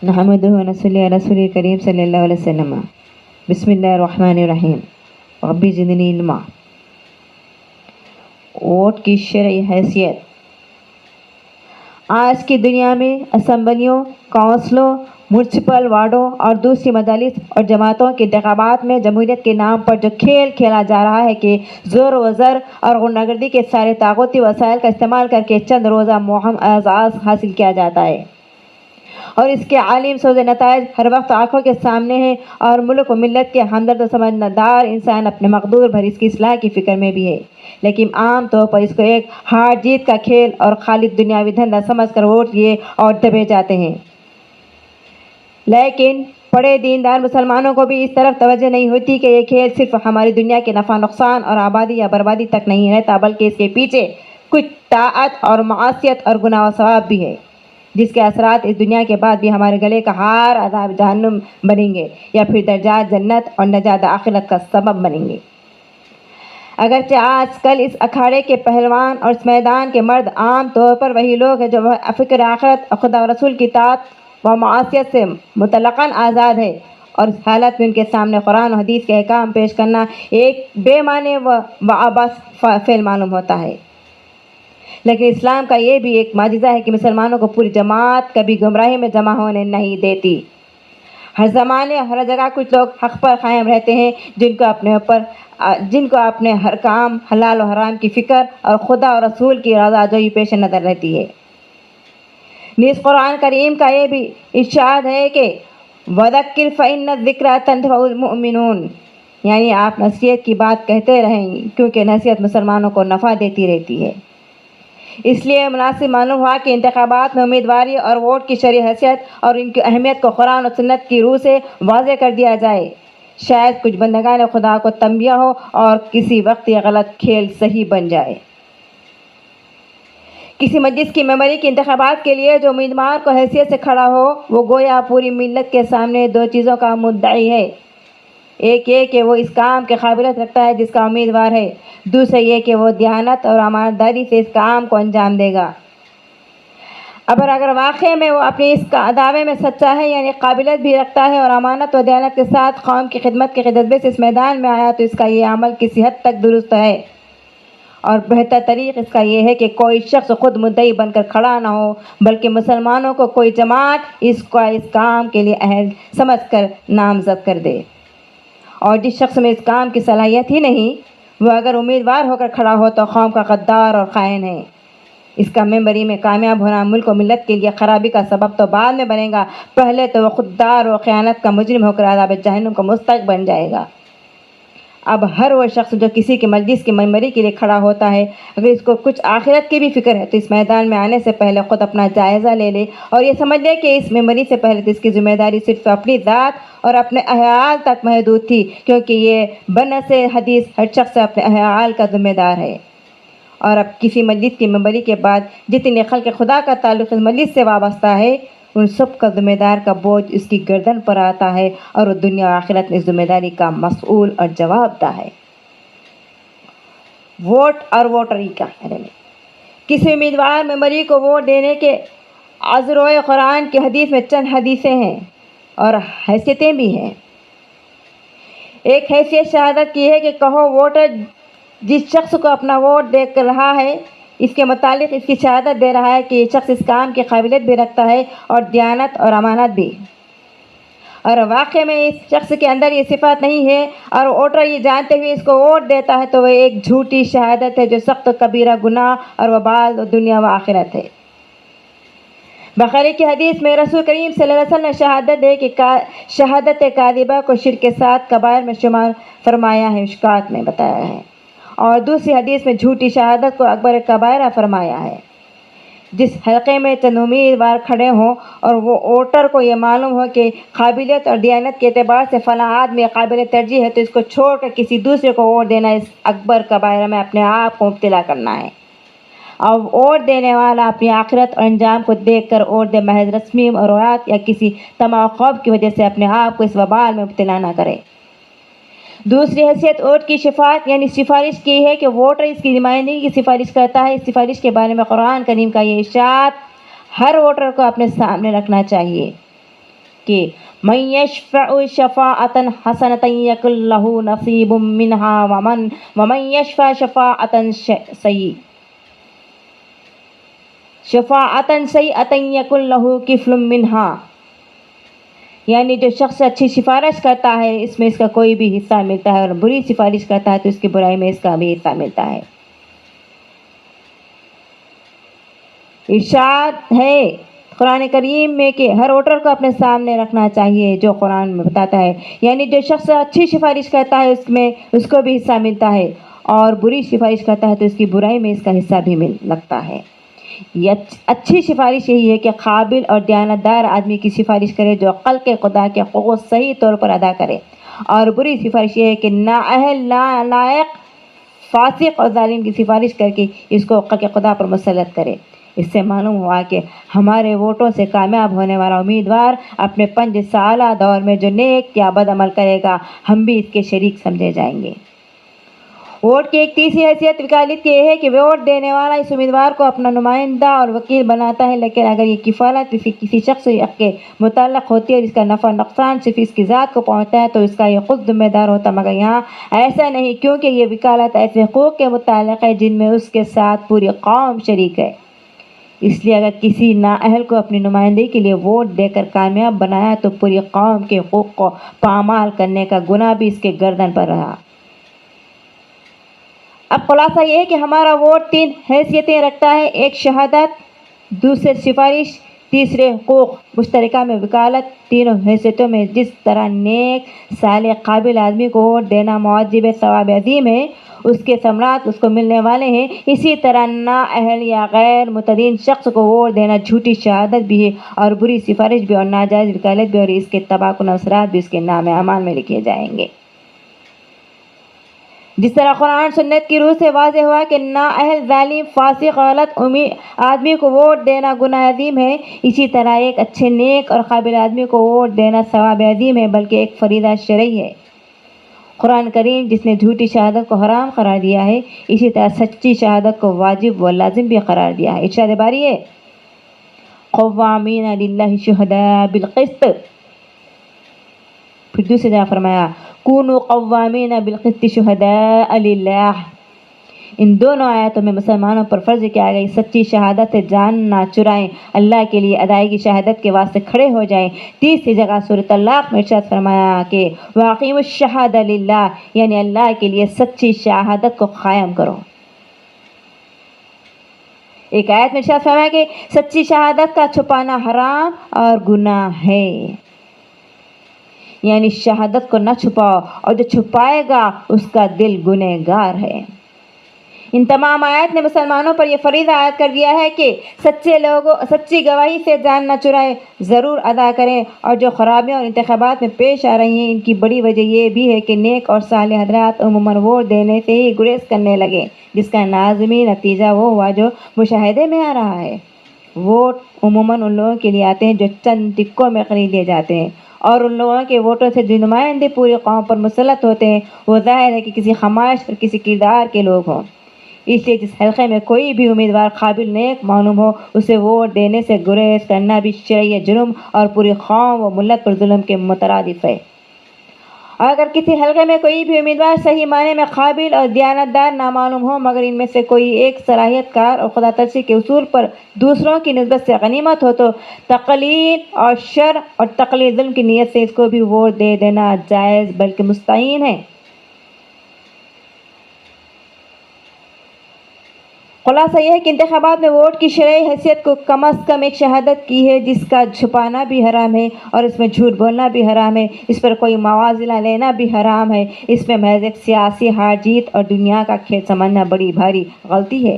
نحمدہ و نصلی علی رسول کریم صلی اللہ علیہ وسلم۔ بسم اللہ الرحمن الرحیم۔ ربی زدنی علما۔ ووٹ کی شرعی حیثیت۔ آج کی دنیا میں اسمبلیوں، کونسلوں، میونسپل وارڈوں اور دوسری مجالس اور جماعتوں کے انتخابات میں جمہوریت کے نام پر جو کھیل کھیلا جا رہا ہے کہ زور و زر اور غنڈہ گردی کے سارے طاقتی وسائل کا استعمال کر کے چند روزہ مہم اعزاز حاصل کیا جاتا ہے، اور اس کے عالم سوز نتائج ہر وقت آنکھوں کے سامنے ہیں، اور ملک و ملت کے ہمدرد و سمجھدار انسان اپنے مقدور بھر اس کی اصلاح کی فکر میں بھی ہے، لیکن عام طور پر اس کو ایک ہار جیت کا کھیل اور خالص دنیاوی دھندا سمجھ کر ووٹ لیے اور دبے جاتے ہیں۔ لیکن بڑے دیندار مسلمانوں کو بھی اس طرف توجہ نہیں ہوتی کہ یہ کھیل صرف ہماری دنیا کے نفع نقصان اور آبادی یا بربادی تک نہیں رہتا، بلکہ اس کے پیچھے کچھ طاعت اور معصیت اور گناہ و ثواب بھی ہے، جس کے اثرات اس دنیا کے بعد بھی ہمارے گلے کا ہار عذاب جہنم بنیں گے، یا پھر درجات جنت اور نجات آخرت کا سبب بنیں گے۔ اگرچہ آج کل اس اکھاڑے کے پہلوان اور اس میدان کے مرد عام طور پر وہی لوگ ہیں جو فکر آخرت اور خدا و رسول کی اطاعت و معصیت سے مطلقاً آزاد ہے، اور اس حالت میں ان کے سامنے قرآن و حدیث کے احکام پیش کرنا ایک بے معنی و عبث فعل معلوم ہوتا ہے۔ لیکن اسلام کا یہ بھی ایک معجزہ ہے کہ مسلمانوں کو پوری جماعت کبھی گمراہی میں جمع ہونے نہیں دیتی۔ ہر زمانے ہر جگہ کچھ لوگ حق پر قائم رہتے ہیں، جن کو اپنے ہر کام حلال و حرام کی فکر اور خدا اور رسول کی رضا جوئی پیش نظر رہتی ہے۔ نیز قرآن کریم کا یہ بھی ارشاد ہے کہ وَذَكِّرْ فَإِنَّ الذِّكْرَىٰ تَنفَعُ الْمُؤْمِنِينَ، یعنی آپ نصیحت کی بات کہتے رہیں، کیونکہ نصیحت مسلمانوں کو نفع دیتی رہتی ہے۔ اس لیے مناسب معلوم ہوا کہ انتخابات میں امیدواری اور ووٹ کی شرعی حیثیت اور ان کی اہمیت کو قرآن و سنت کی روح سے واضح کر دیا جائے۔ شاید کچھ بندگان خدا کو تنبیہ ہو اور کسی وقت یہ غلط کھیل صحیح بن جائے۔ کسی مجلس کی ممبری کے انتخابات کے لیے جو امیدوار کو حیثیت سے کھڑا ہو، وہ گویا پوری ملت کے سامنے دو چیزوں کا مدعی ہے۔ ایک یہ کہ وہ اس کام کی قابلیت رکھتا ہے جس کا امیدوار ہے، دوسرا یہ کہ وہ دیانت اور امانت داری سے اس کام کو انجام دے گا۔ اگر واقعی میں وہ اپنی اس دعوے میں سچا ہے، یعنی قابلیت بھی رکھتا ہے اور امانت و دیانت کے ساتھ قوم کی خدمت کے جذبے سے اس میدان میں آیا، تو اس کا یہ عمل کسی حد تک درست ہے، اور بہتر طریق اس کا یہ ہے کہ کوئی شخص خود مدعی بن کر کھڑا نہ ہو، بلکہ مسلمانوں کو کوئی جماعت اس کام کے لیے اہل سمجھ کر نامزد کر دے، اور جس شخص میں اس کام کی صلاحیت ہی نہیں، وہ اگر امیدوار ہو کر کھڑا ہو تو قوم کا غدار اور خائن ہے۔ اس کا ممبری میں کامیاب ہونا ملک و ملت کے لیے خرابی کا سبب تو بعد میں بنے گا، پہلے تو وہ خوددار و خیانت کا مجرم ہو کر عذاب جہنم کا مستحق بن جائے گا۔ اب ہر وہ شخص جو کسی کے مجلس کی ممبری کے لیے کھڑا ہوتا ہے، اگر اس کو کچھ آخرت کی بھی فکر ہے تو اس میدان میں آنے سے پہلے خود اپنا جائزہ لے لے اور یہ سمجھ لے کہ اس ممبری سے پہلے تو اس کی ذمہ داری صرف اپنی ذات اور اپنے احوال تک محدود تھی، کیونکہ یہ بنص حدیث ہر شخص اپنے احوال کا ذمہ دار ہے، اور اب کسی مجلس کی ممبری کے بعد جتنے خلق خدا کا تعلق اس مجلس سے وابستہ ہے، ان سب کا ذمہ دار کا بوجھ اس کی گردن پر آتا ہے، اور وہ دنیا و آخرت میں اس ذمہ داری کا مسئول اور جوابدہ ہے۔ ووٹ اور ووٹری کا بارے میں کسی امیدوار ممبری کو ووٹ دینے کے عذروئے قرآن کی حدیث میں چند حدیثیں ہیں اور حیثیتیں بھی ہیں۔ ایک حیثیت شہادت کی ہے کہ کہو ووٹر جس شخص کو اپنا ووٹ دے کر رہا ہے، اس کے متعلق اس کی شہادت دے رہا ہے کہ یہ شخص اس کام کی قابلیت بھی رکھتا ہے اور دیانت اور امانت بھی، اور واقع میں اس شخص کے اندر یہ صفات نہیں ہے اور ووٹر یہ جانتے ہوئے اس کو ووٹ دیتا ہے، تو وہ ایک جھوٹی شہادت ہے جو سخت کبیرہ گناہ اور وبال دنیا و آخرت ہے۔ بخاری کی حدیث میں رسول کریم صلی اللہ علیہ وسلم نے شہادت دے کہ شہادت کاذبہ کو شرک کے ساتھ کبائر میں شمار فرمایا ہے، مشکات میں بتایا ہے، اور دوسری حدیث میں جھوٹی شہادت کو اکبر کبائرہ فرمایا ہے۔ جس حلقے میں چند امیدوار کھڑے ہوں اور وہ ووٹر کو یہ معلوم ہو کہ قابلیت اور دیانت کے اعتبار سے فلاں آدمی قابل ترجیح ہے، تو اس کو چھوڑ کر کسی دوسرے کو ووٹ دینا اس اکبر کبائرہ میں اپنے آپ کو مبتلا کرنا ہے، اور ووٹ دینے والا اپنی آخرت اور انجام کو دیکھ کر ووٹ دے، محض رسمی اور روایات یا کسی طمع و خوف کی وجہ سے اپنے آپ کو اس وبال میں مبتلا نہ کرے۔ دوسری حیثیت ووٹ کی شفاعت یعنی سفارش کی ہے کہ ووٹر اس کی نمائندگی کی سفارش کرتا ہے۔ اس سفارش کے بارے میں قرآن کریم کا یہ ارشاد ہر ووٹر کو اپنے سامنے رکھنا چاہیے۔ کہ من یشفع شفاعۃ حسنۃ یکن لہ نصیب منہا ومن یشفع شفاعۃ سیئۃ یکن لہ کفل منہا، یعنی جو شخص اچھی سفارش کرتا ہے اس میں اس کا کوئی بھی حصہ ملتا ہے، اور بری سفارش کرتا ہے تو اس کی برائی میں اس کا بھی حصہ ملتا ہے۔ ارشاد ہے قرآن کریم میں کہ ہر ووٹر کو اپنے سامنے رکھنا چاہیے جو قرآن میں بتاتا ہے، یعنی جو شخص اچھی سفارش کرتا ہے اس میں اس کو بھی حصہ ملتا ہے، اور بری سفارش کرتا ہے تو اس کی برائی میں اس کا حصہ بھی لگتا ہے۔ یہ اچھی سفارش یہی ہے کہ قابل اور دیانتدار آدمی کی سفارش کرے جو خلق خدا کے حقوق صحیح طور پر ادا کرے، اور بری سفارش یہ ہے کہ نااہل، نالائق، فاسق اور ظالم کی سفارش کر کے اس کو خلق خدا پر مسلط کرے۔ اس سے معلوم ہوا کہ ہمارے ووٹوں سے کامیاب ہونے والا امیدوار اپنے 5 سالہ دور میں جو نیک یا بد عمل کرے گا ہم بھی اس کے شریک سمجھے جائیں گے۔ ووٹ کی ایک تیسری حیثیت وکالت کی یہ ہے کہ ووٹ دینے والا اس امیدوار کو اپنا نمائندہ اور وکیل بناتا ہے، لیکن اگر یہ کفالت کسی شخص کے متعلق ہوتی ہے جس کا نفع نقصان صرف اس کی ذات کو پہنچتا ہے تو اس کا یہ خود ذمہ دار ہوتا، مگر یہاں ایسا نہیں، کیونکہ یہ وکالت ایسے حقوق کے متعلق ہے جن میں اس کے ساتھ پوری قوم شریک ہے۔ اس لیے اگر کسی نااہل کو اپنی نمائندگی کے لیے ووٹ دے کر کامیاب بنایا تو پوری قوم کے حقوق کو پامال کرنے کا گناہ بھی اس کے گردن پر رہا۔ اب خلاصہ یہ ہے کہ ہمارا ووٹ 3 حیثیتیں رکھتا ہے: ایک شہادت، دوسرے سفارش، تیسرے حقوق مشترکہ میں وکالت۔ تینوں حیثیتوں میں جس طرح نیک، صالح، قابل آدمی کو ووٹ دینا موجب ثواب عظیم ہے، اس کے ثمرات اس کو ملنے والے ہیں، اسی طرح نااہل یا غیر متدین شخص کو ووٹ دینا جھوٹی شہادت بھی ہے اور بری سفارش بھی اور ناجائز وکالت بھی، اور اس کے تباہ کن اثرات بھی اس کے نام اعمال میں لکھے جائیں گے۔ جس طرح قرآن سنت کی روح سے واضح ہوا کہ نااہل، ظالم، فاسق، غلط آدمی کو ووٹ دینا گناہ عظیم ہے، اسی طرح ایک اچھے، نیک اور قابل آدمی کو ووٹ دینا ثواب عظیم ہے، بلکہ ایک فریضہ شرعی ہے۔ قرآن کریم جس نے جھوٹی شہادت کو حرام قرار دیا ہے، اسی طرح سچی شہادت کو واجب و لازم بھی قرار دیا ہے۔ ارشاد باری ہے قوامین للہ شہداء بالقسط، پھر دوسری جگہ فرمایا کونوا قوامین بالقسط شہداء للہ۔ ان دونوں آیاتوں میں مسلمانوں پر فرض کیا گئی سچی شہادت سے جان نہ چرائیں، اللہ کے لیے ادائیگی شہادت کے واسطے کھڑے ہو جائیں۔ تیسری جگہ سورۃ طلاق میں ارشاد فرمایا کہ واقیموا الشہادۃ للہ، یعنی اللہ کے لیے سچی شہادت کو قائم کرو۔ ایک آیت میں ارشاد فرمایا کہ سچی شہادت کا چھپانا حرام اور گناہ ہے، یعنی شہادت کو نہ چھپاؤ، اور جو چھپائے گا اس کا دل گنہگار ہے۔ ان تمام آیات نے مسلمانوں پر یہ فریضہ عائد کر دیا ہے کہ سچی گواہی سے جان نہ چرائیں، ضرور ادا کریں، اور جو خرابیاں اور انتخابات میں پیش آ رہی ہیں ان کی بڑی وجہ یہ بھی ہے کہ نیک اور صالح حضرات عموماً ووٹ دینے سے ہی گریز کرنے لگے، جس کا لازمی نتیجہ وہ ہوا جو مشاہدے میں آ رہا ہے۔ ووٹ عموماً ان لوگوں کے لیے آتے ہیں جو چند ٹکوں میں خرید لیے جاتے ہیں، اور ان لوگوں کے ووٹوں سے جو نمائندے پوری قوم پر مسلط ہوتے ہیں وہ ظاہر ہے کہ کسی خمائش اور کسی کردار کے لوگ ہوں۔ اس لیے جس حلقے میں کوئی بھی امیدوار قابل نیک معلوم ہو اسے ووٹ دینے سے گریز کرنا بھی شرعی جرم اور پوری قوم و ملت پر ظلم کے مترادف ہے۔ اور اگر کسی حلقے میں کوئی بھی امیدوار صحیح معنی میں قابل اور دیانتدار نامعلوم ہو، مگر ان میں سے کوئی ایک صلاحیت کار اور خدا ترسی کے اصول پر دوسروں کی نسبت سے غنیمت ہو تو تقلید اور شر اور تقلید ظلم کی نیت سے اس کو بھی ووٹ دے دینا جائز بلکہ مستعین ہے۔ خلاصہ یہ ہے کہ انتخابات میں ووٹ کی شرعی حیثیت کو کم از کم ایک شہادت کی ہے جس کا چھپانا بھی حرام ہے اور اس میں جھوٹ بولنا بھی حرام ہے، اس پر کوئی موازنہ لینا بھی حرام ہے، اس میں محض ایک سیاسی ہار جیت اور دنیا کا کھیل سمجھنا بڑی بھاری غلطی ہے۔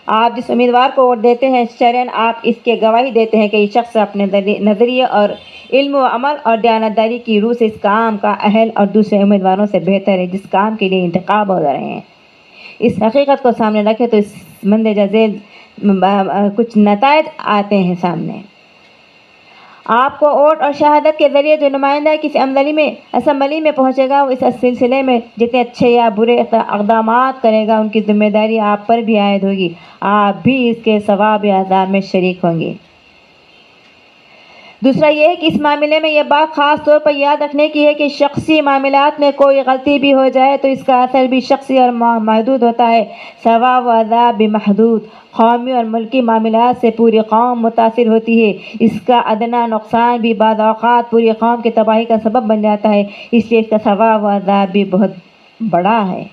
آپ جس امیدوار کو ووٹ دیتے ہیں شرعاً آپ اس کے گواہی دیتے ہیں کہ یہ شخص اپنے نظریے اور علم و عمل اور دیانتداری کی روح سے اس کام کا اہل اور دوسرے امیدواروں سے بہتر ہے جس کام کے لیے انتخاب ہو رہے ہیں۔ اس حقیقت کو سامنے رکھے تو اس مندرجہ ذیل کچھ نتائج آتے ہیں سامنے۔ آپ کو ووٹ اور شہادت کے ذریعے جو نمائندہ کسی اسمبلی میں پہنچے گا وہ اس سلسلے میں جتنے اچھے یا برے اقدامات کرے گا ان کی ذمہ داری آپ پر بھی عائد ہوگی، آپ بھی اس کے ثواب یا عذاب میں شریک ہوں گے۔ دوسرا یہ ہے کہ اس معاملے میں یہ بات خاص طور پر یاد رکھنے کی ہے کہ شخصی معاملات میں کوئی غلطی بھی ہو جائے تو اس کا اثر بھی شخصی اور محدود ہوتا ہے، ثواب و عذاب بھی محدود۔ قومی اور ملکی معاملات سے پوری قوم متاثر ہوتی ہے، اس کا ادنیٰ نقصان بھی بعض اوقات پوری قوم کی تباہی کا سبب بن جاتا ہے، اس لیے اس کا ثواب و عذاب بھی بہت بڑا ہے۔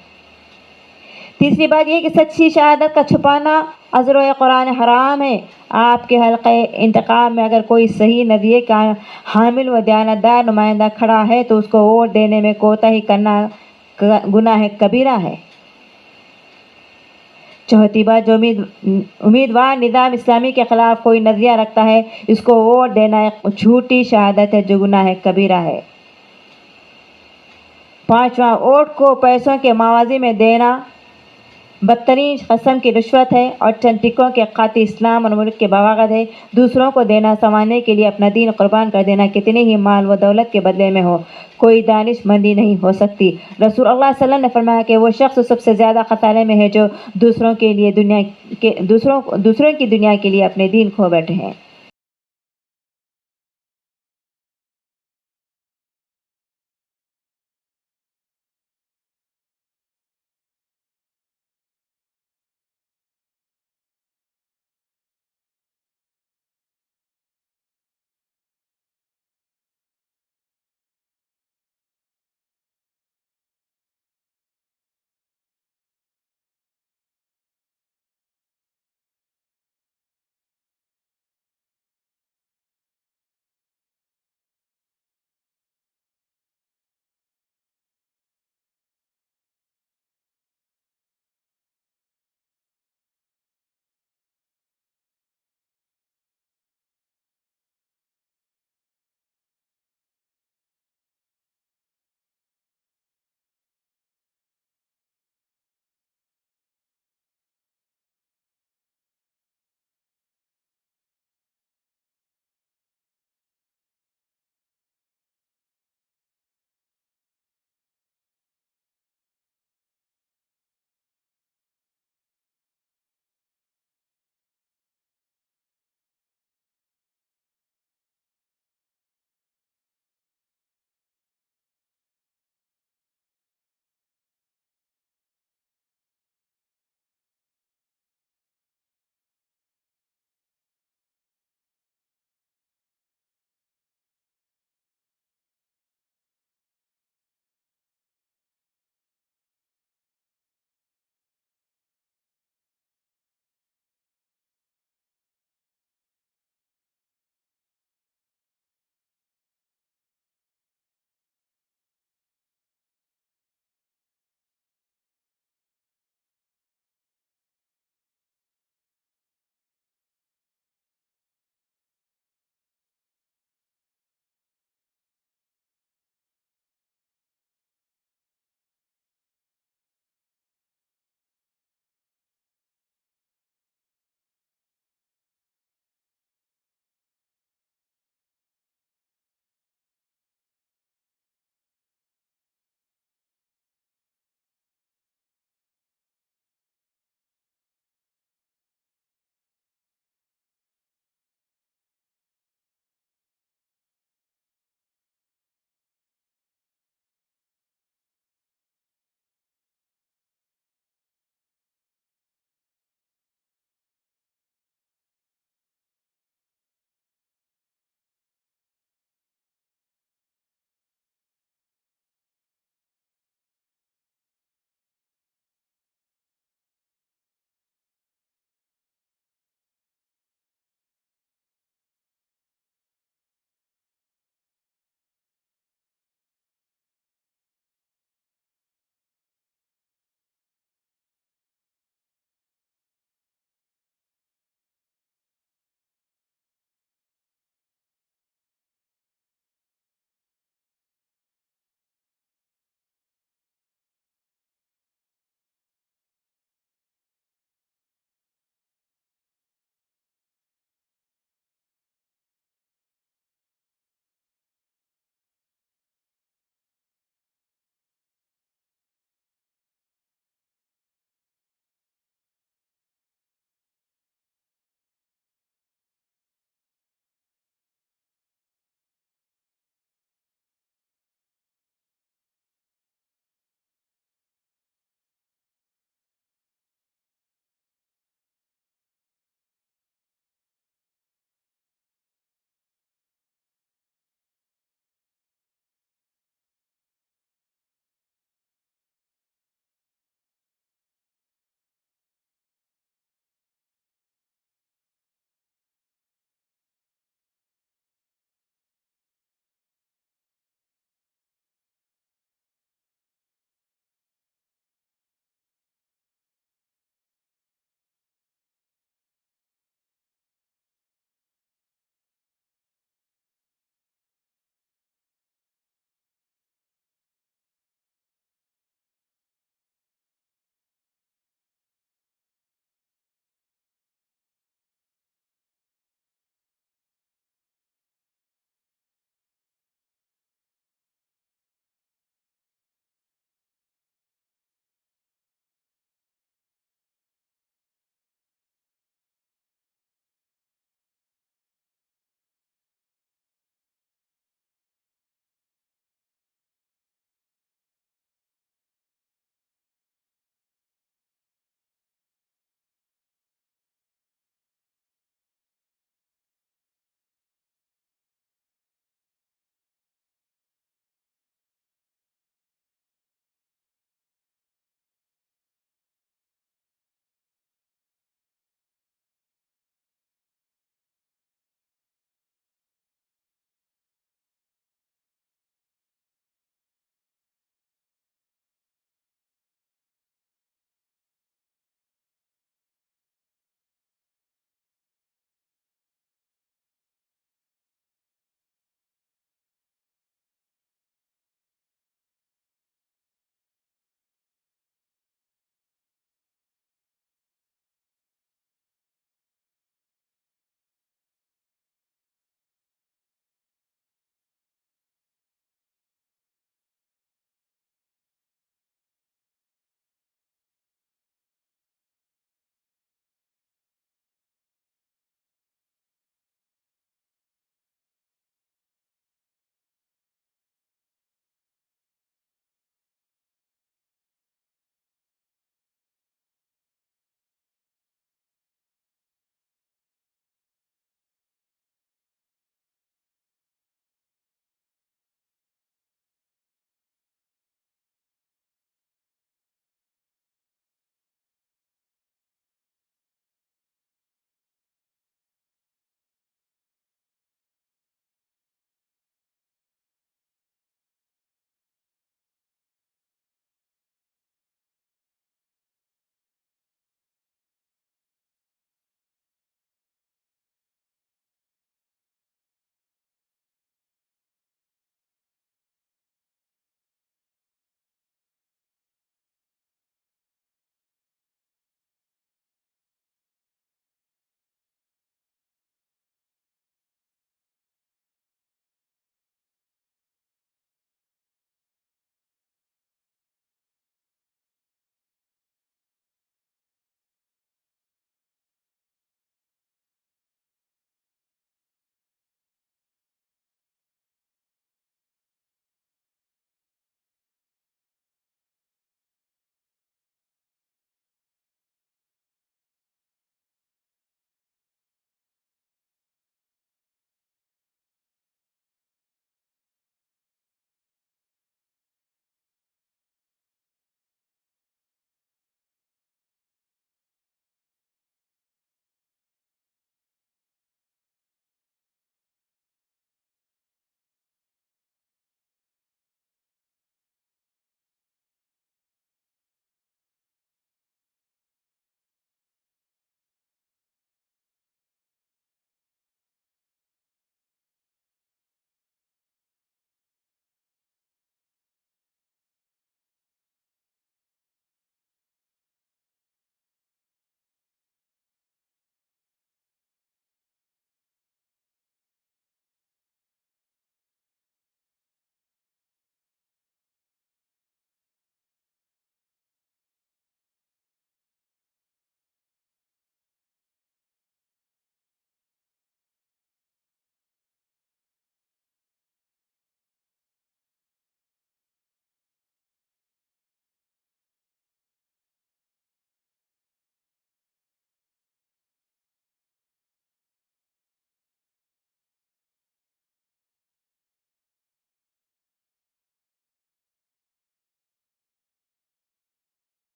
تیسری بات یہ کہ سچی شہادت کا چھپانا ازر قرآن حرام ہے۔ آپ کے حلقہ انتخاب میں اگر کوئی صحیح نظریے کا حامل و دیانتدار نمائندہ کھڑا ہے تو اس کو ووٹ دینے میں کوتاہی کرنا گناہ کبیرہ ہے۔ چوتھی بات، جو امیدوار نظام اسلامی کے خلاف کوئی نظریہ رکھتا ہے اس کو ووٹ دینا ایک جھوٹی شہادت ہے جو گناہ کبیرہ ہے۔ پانچواں، ووٹ کو پیسوں کے موازی میں دینا بدترین قسم کی رشوت ہے اور چند ٹکوں کے خاطر اسلام اور ملک کے بغاوت ہے۔ دوسروں کو دینا سنوارنے کے لیے اپنا دین قربان کر دینا کتنے ہی مال و دولت کے بدلے میں ہو، کوئی دانش مندی نہیں ہو سکتی۔ رسول اللہ صلی اللہ علیہ وسلم نے فرمایا کہ وہ شخص سب سے زیادہ خسارے میں ہے جو دوسروں کی دنیا کے لیے اپنے دین کھو بیٹھے ہیں۔